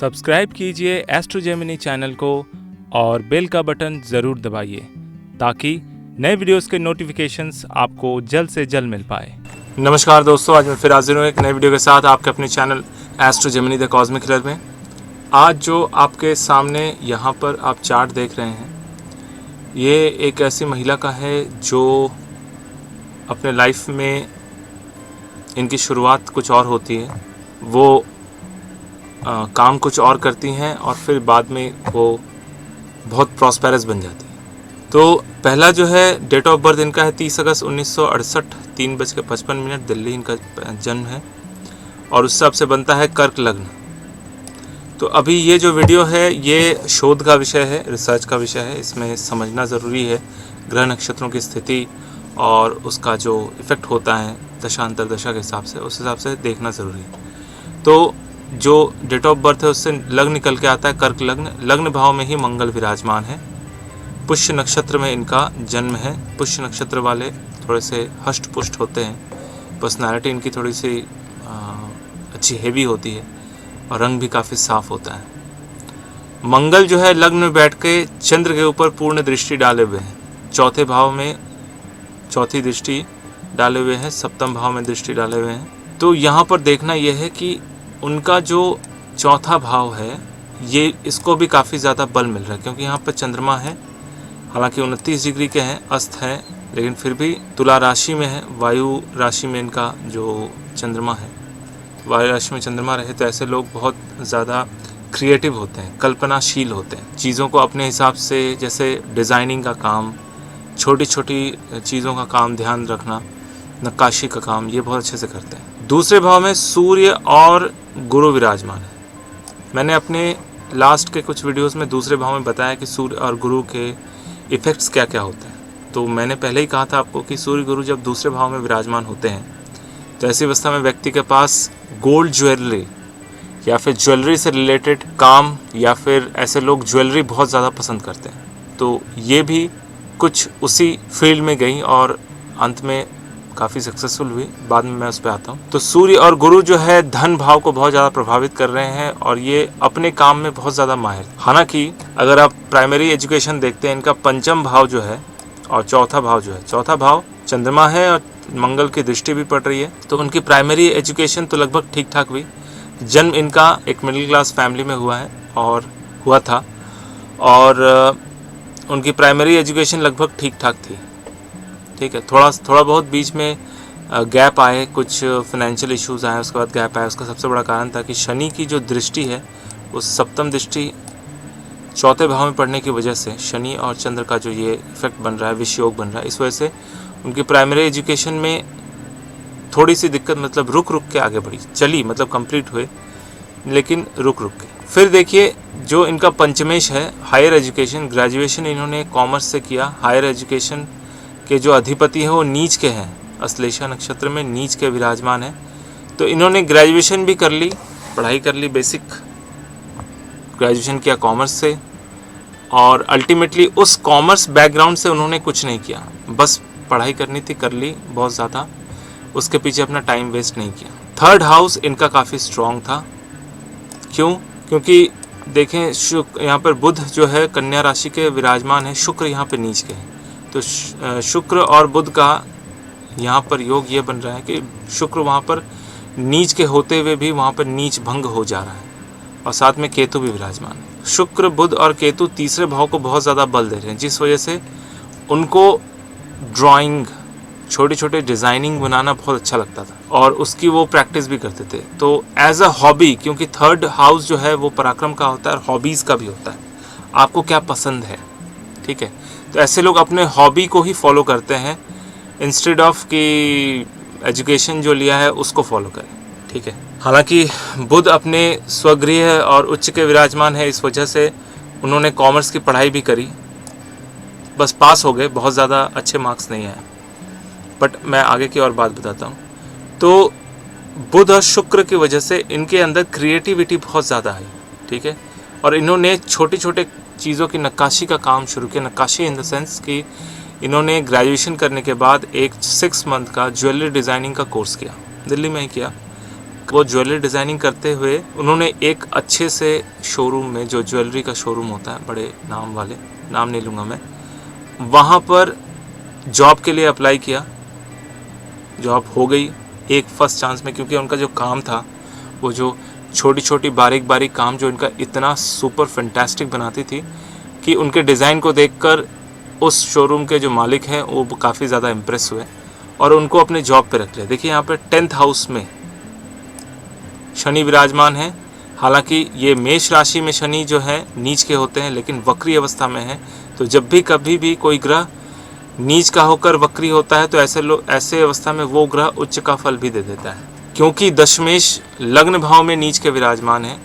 Subscribe कीजिए astro Gemini channel को और बेल का बटन ज़रूर दबाइए ताकि नए वीडियोस के नोटिफिकेशंस आपको जल्द से जल्द मिल पाए। नमस्कार दोस्तों, आज मैं फिर हाजिर हूँ एक नए वीडियो के साथ आपके अपने channel Astro Gemini the Cosmic Healer में। आज जो आपके सामने यहाँ पर आप चार्ट देख रहे हैं, ये एक ऐसी महिला का है जो अपने लाइफ में इनकी शुरुआत कुछ और होती है, वो काम कुछ और करती हैं और फिर बाद में वो बहुत प्रॉस्पेरस बन जाती है। तो पहला जो है डेट ऑफ बर्थ इनका है 30 अगस्त 1968, 3:55 दिल्ली इनका जन्म है और उस हिसाब से बनता है कर्क लग्न। तो अभी ये जो वीडियो है ये शोध का विषय है, रिसर्च का विषय है। इसमें समझना ज़रूरी है ग्रह नक्षत्रों की स्थिति और उसका जो इफ़ेक्ट होता है दशांतर दशा के हिसाब से, उस हिसाब से देखना ज़रूरी है। तो जो डेट ऑफ बर्थ है उससे लग्न निकल के आता है कर्क लग्न। लग्न भाव में ही मंगल विराजमान है। पुष्य नक्षत्र में इनका जन्म है। पुष्य नक्षत्र वाले थोड़े से हष्ट पुष्ट होते हैं, पर्सनालिटी इनकी थोड़ी सी अच्छी हेवी होती है और रंग भी काफ़ी साफ होता है। मंगल जो है लग्न में बैठ के चंद्र के ऊपर पूर्ण दृष्टि डाले हुए हैं, चौथे भाव में चौथी दृष्टि डाले हुए हैं, सप्तम भाव में दृष्टि डाले हुए हैं। तो यहाँ पर देखना यह है कि उनका जो चौथा भाव है ये इसको भी काफ़ी ज़्यादा बल मिल रहा है, क्योंकि यहाँ पर चंद्रमा है, हालांकि 29 डिग्री के हैं, अस्त है, लेकिन फिर भी तुला राशि में है, वायु राशि में इनका जो चंद्रमा है। वायु राशि में चंद्रमा रहे तो ऐसे लोग बहुत ज़्यादा क्रिएटिव होते हैं, कल्पनाशील होते हैं, चीज़ों को अपने हिसाब से, जैसे डिज़ाइनिंग का काम, छोटी छोटी चीज़ों का काम, ध्यान रखना, नक्काशी का काम, ये बहुत अच्छे से करते हैं। दूसरे भाव में सूर्य और गुरु विराजमान है। मैंने अपने लास्ट के कुछ वीडियोस में दूसरे भाव में बताया कि सूर्य और गुरु के इफ़ेक्ट्स क्या क्या होते हैं। तो मैंने पहले ही कहा था आपको कि सूर्य गुरु जब दूसरे भाव में विराजमान होते हैं तो ऐसी अवस्था में व्यक्ति के पास गोल्ड ज्वेलरी या फिर ज्वेलरी से रिलेटेड काम, या फिर ऐसे लोग ज्वेलरी बहुत ज़्यादा पसंद करते हैं। तो ये भी कुछ उसी फील्ड में गई और अंत में काफ़ी सक्सेसफुल हुई। बाद में मैं उस पर आता हूँ। तो सूर्य और गुरु जो है धन भाव को बहुत ज़्यादा प्रभावित कर रहे हैं और ये अपने काम में बहुत ज़्यादा माहिर। हालांकि अगर आप प्राइमरी एजुकेशन देखते हैं, इनका पंचम भाव जो है और चौथा भाव जो है, चौथा भाव चंद्रमा है और मंगल की दृष्टि भी पड़ रही है, तो उनकी प्राइमरी एजुकेशन तो लगभग ठीक ठाक हुई। जन्म इनका एक मिडिल क्लास फैमिली में हुआ है और हुआ था, और उनकी प्राइमरी एजुकेशन लगभग ठीक ठाक थी। ठीक है, थोड़ा बहुत बीच में गैप आए, कुछ फाइनेंशियल इश्यूज आए, उसके बाद गैप आया। उसका सबसे बड़ा कारण था कि शनि की जो दृष्टि है, उस सप्तम दृष्टि चौथे भाव में पड़ने की वजह से शनि और चंद्र का जो ये इफेक्ट बन रहा है, विषयोग बन रहा है, इस वजह से उनकी प्राइमरी एजुकेशन में थोड़ी सी दिक्कत, मतलब रुक के आगे बढ़ी, चली, मतलब कंप्लीट हुए लेकिन रुक के। फिर देखिए जो इनका पंचमेश है, हायर एजुकेशन, ग्रेजुएशन इन्होंने कॉमर्स से किया। हायर एजुकेशन के जो अधिपति हैं वो नीच के हैं, अश्लेषा नक्षत्र में नीच के विराजमान है। तो इन्होंने ग्रेजुएशन भी कर ली, पढ़ाई कर ली, बेसिक ग्रेजुएशन किया कॉमर्स से, और अल्टीमेटली उस कॉमर्स बैकग्राउंड से उन्होंने कुछ नहीं किया, बस पढ़ाई करनी थी, कर ली, बहुत ज़्यादा उसके पीछे अपना टाइम वेस्ट नहीं किया। थर्ड हाउस इनका काफ़ी स्ट्रॉन्ग था। क्यों? क्योंकि देखें शुक्र यहाँ पर, बुध जो है कन्या राशि के विराजमान है, शुक्र यहाँ पर नीच के हैं। तो शुक्र और बुध का यहाँ पर योग ये बन रहा है कि शुक्र वहाँ पर नीच के होते हुए भी वहाँ पर नीच भंग हो जा रहा है, और साथ में केतु भी विराजमान है। शुक्र, बुध और केतु तीसरे भाव को बहुत ज़्यादा बल दे रहे हैं, जिस वजह से उनको ड्राइंग, छोटे छोटे डिज़ाइनिंग बनाना बहुत अच्छा लगता था और उसकी वो प्रैक्टिस भी करते थे। तो एज अ हॉबी, क्योंकि थर्ड हाउस जो है वो पराक्रम का होता है और हॉबीज़ का भी होता है, आपको क्या पसंद है, ठीक है। तो ऐसे लोग अपने हॉबी को ही फॉलो करते हैं इंस्टेड ऑफ कि एजुकेशन जो लिया है उसको फॉलो करें, ठीक है। हालांकि बुध अपने स्वगृह और उच्च के विराजमान है, इस वजह से उन्होंने कॉमर्स की पढ़ाई भी करी, बस पास हो गए, बहुत ज़्यादा अच्छे मार्क्स नहीं आए। बट मैं आगे की और बात बताता हूँ। तो बुध और शुक्र की वजह से इनके अंदर क्रिएटिविटी बहुत ज़्यादा है, ठीक है, और इन्होंने छोटे छोटे चीज़ों की नक्काशी का काम शुरू किया। नक्काशी इन द सेंस कि इन्होंने ग्रेजुएशन करने के बाद एक 6 मंथ का ज्वेलरी डिज़ाइनिंग का कोर्स किया, दिल्ली में ही किया, वो ज्वेलरी डिज़ाइनिंग करते हुए उन्होंने एक अच्छे से शोरूम में, जो ज्वेलरी का शोरूम होता है बड़े नाम वाले, नाम नहीं लूँगा मैं, वहाँ पर जॉब के लिए अप्लाई किया। जॉब हो गई एक फर्स्ट चांस में, क्योंकि उनका जो काम था, वो जो छोटी छोटी बारीक बारीक काम जो इनका इतना सुपर फैंटास्टिक बनाती थी कि उनके डिज़ाइन को देखकर उस शोरूम के जो मालिक हैं वो काफ़ी ज़्यादा इम्प्रेस हुए और उनको अपने जॉब पे रख लिया। देखिए यहाँ पे 10th हाउस में शनि विराजमान है। हालांकि ये मेष राशि में शनि जो है नीच के होते हैं, लेकिन वक्री अवस्था में है। तो जब भी कभी भी कोई ग्रह नीच का होकर वक्री होता है तो ऐसे अवस्था में वो ग्रह उच्च का फल भी दे देता है। क्योंकि दशमेश लग्न भाव में नीच के विराजमान है,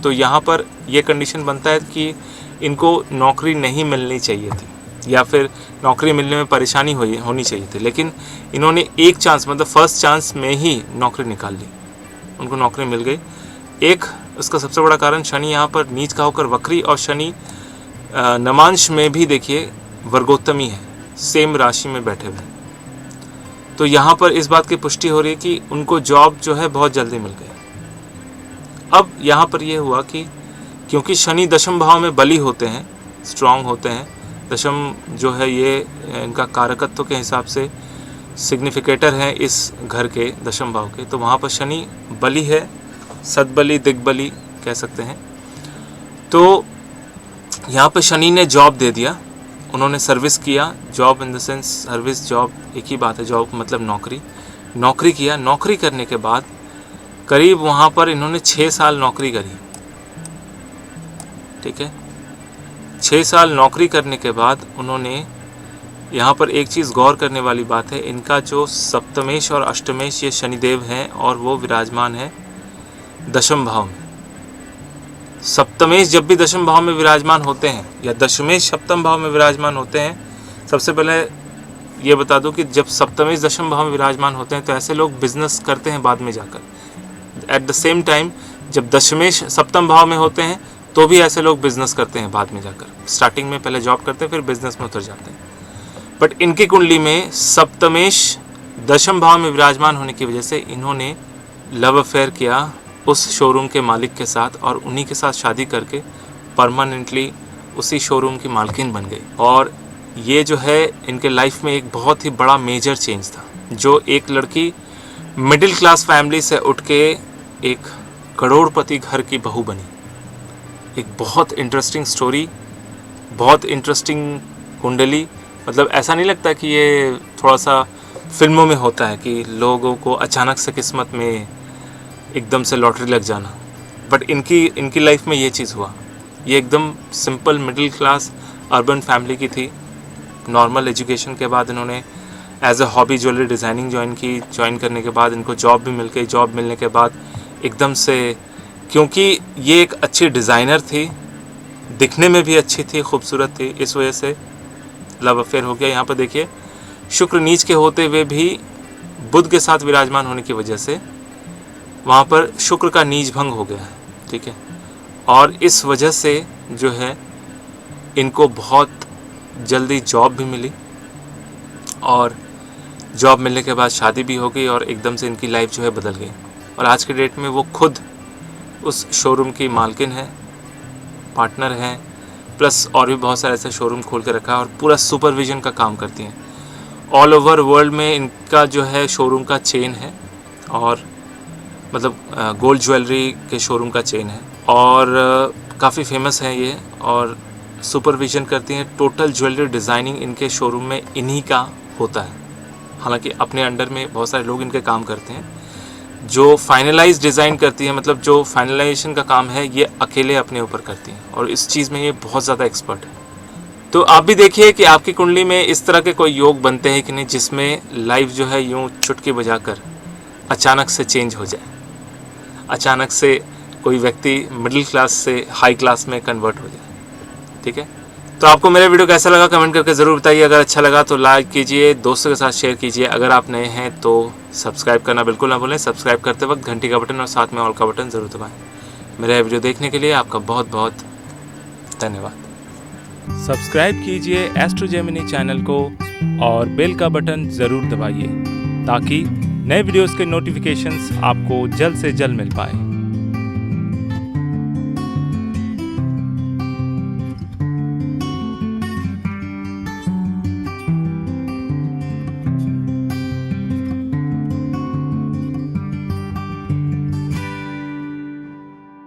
तो यहाँ पर यह कंडीशन बनता है कि इनको नौकरी नहीं मिलनी चाहिए थी या फिर नौकरी मिलने में परेशानी होनी चाहिए थी, लेकिन इन्होंने एक चांस, मतलब फर्स्ट चांस में ही नौकरी निकाल ली, उनको नौकरी मिल गई। एक उसका सबसे बड़ा कारण शनि यहाँ पर नीच का होकर वक्री, और शनि नमांश में भी देखिए वर्गोत्तमी है, सेम राशि में बैठे हुए। तो यहाँ पर इस बात की पुष्टि हो रही है कि उनको जॉब जो है बहुत जल्दी मिल गई। अब यहाँ पर यह हुआ कि क्योंकि शनि दशम भाव में बली होते हैं, स्ट्रांग होते हैं, दशम जो है ये इनका कारकत्व के हिसाब से सिग्निफिकेटर हैं इस घर के दशम भाव के, तो वहाँ पर शनि बली है, सद्बली दिग्बली कह सकते हैं। तो यहाँ पर शनि ने जॉब दे दिया, उन्होंने सर्विस किया। Job in the sense service, job एक ही बात है, जॉब मतलब नौकरी किया। नौकरी करने के बाद करीब वहाँ पर इन्होंने 6 साल नौकरी करी, ठीक है। 6 साल नौकरी करने के बाद उन्होंने, यहाँ पर एक चीज़ गौर करने वाली बात है, इनका जो सप्तमेश और अष्टमेश ये शनिदेव हैं और वो विराजमान है दशम भाव में। सप्तमेश जब भी दशम भाव में विराजमान होते हैं या दशमेश सप्तम भाव में विराजमान होते हैं, सबसे पहले ये बता दूं कि जब सप्तमेश दशम भाव में विराजमान होते हैं तो ऐसे लोग बिजनेस करते हैं बाद में जाकर। एट द सेम टाइम जब दशमेश सप्तम भाव में होते हैं तो भी ऐसे लोग बिजनेस करते हैं बाद में जाकर। स्टार्टिंग में पहले जॉब करते हैं फिर बिजनेस में उतर जाते हैं। बट इनकी कुंडली में सप्तमेश दशम भाव में विराजमान होने की वजह से इन्होंने लव अफेयर किया उस शोरूम के मालिक के साथ और उन्हीं के साथ शादी करके परमानेंटली उसी शोरूम की मालकिन बन गई। और ये जो है इनके लाइफ में एक बहुत ही बड़ा मेजर चेंज था। जो एक लड़की मिडिल क्लास फैमिली से उठ के एक करोड़पति घर की बहू बनी। एक बहुत इंटरेस्टिंग स्टोरी, बहुत इंटरेस्टिंग कुंडली। मतलब ऐसा नहीं लगता कि ये थोड़ा सा फिल्मों में होता है कि लोगों को अचानक से किस्मत में एकदम से लॉटरी लग जाना, बट इनकी लाइफ में ये चीज़ हुआ। ये एकदम simple middle class urban family की थी। नॉर्मल एजुकेशन के बाद इन्होंने as a hobby jewellery designing join की। ज्वाइन करने के बाद इनको जॉब भी मिल गई। जॉब मिलने के बाद एकदम से, क्योंकि ये एक अच्छी डिज़ाइनर थी, दिखने में भी अच्छी थी, खूबसूरत थी, इस वजह से लव अफेयर हो गया। यहाँ पर देखिए शुक्र नीच के होते हुए भी बुध के साथ विराजमान होने की वजह से वहाँ पर शुक्र का नीच भंग हो गया है, ठीक है। और इस वजह से जो है इनको बहुत जल्दी जॉब भी मिली और जॉब मिलने के बाद शादी भी हो गई और एकदम से इनकी लाइफ जो है बदल गई। और आज के डेट में वो खुद उस शोरूम की मालकिन है, पार्टनर हैं, प्लस और भी बहुत सारे ऐसे शोरूम खोल के रखा है और पूरा सुपरविजन का काम करती हैं। ऑल ओवर वर्ल्ड में इनका जो है शोरूम का चेन है और मतलब गोल्ड ज्वेलरी के शोरूम का चेन है और काफ़ी फेमस है ये। और सुपरविजन करती हैं, टोटल ज्वेलरी डिज़ाइनिंग इनके शोरूम में इन्हीं का होता है। हालांकि अपने अंडर में बहुत सारे लोग इनके काम करते हैं। जो फाइनलाइज डिज़ाइन करती है, मतलब जो फाइनलाइजेशन का काम है, ये अकेले अपने ऊपर करती हैं और इस चीज़ में ये बहुत ज़्यादा एक्सपर्ट है। तो आप भी देखिए कि आपकी कुंडली में इस तरह के कोई योग बनते हैं कि नहीं, जिसमें लाइफ जो है यूँ चुटकी बजाकर अचानक से चेंज हो जाए, अचानक से कोई व्यक्ति मिडिल क्लास से हाई क्लास में कन्वर्ट हो जाए, ठीक है। तो आपको मेरा वीडियो कैसा लगा कमेंट करके ज़रूर बताइए। अगर अच्छा लगा तो लाइक कीजिए, दोस्तों के साथ शेयर कीजिए। अगर आप नए हैं तो सब्सक्राइब करना बिल्कुल ना भूलें। सब्सक्राइब करते वक्त घंटी का बटन और साथ में ऑल का बटन ज़रूर दबाएं। मेरा वीडियो देखने के लिए आपका बहुत बहुत धन्यवाद। सब्सक्राइब कीजिए एस्ट्रो जेमिनी चैनल को और बेल का बटन ज़रूर दबाइए ताकि नए वीडियोस के नोटिफिकेशंस आपको जल्द से जल्द मिल पाए।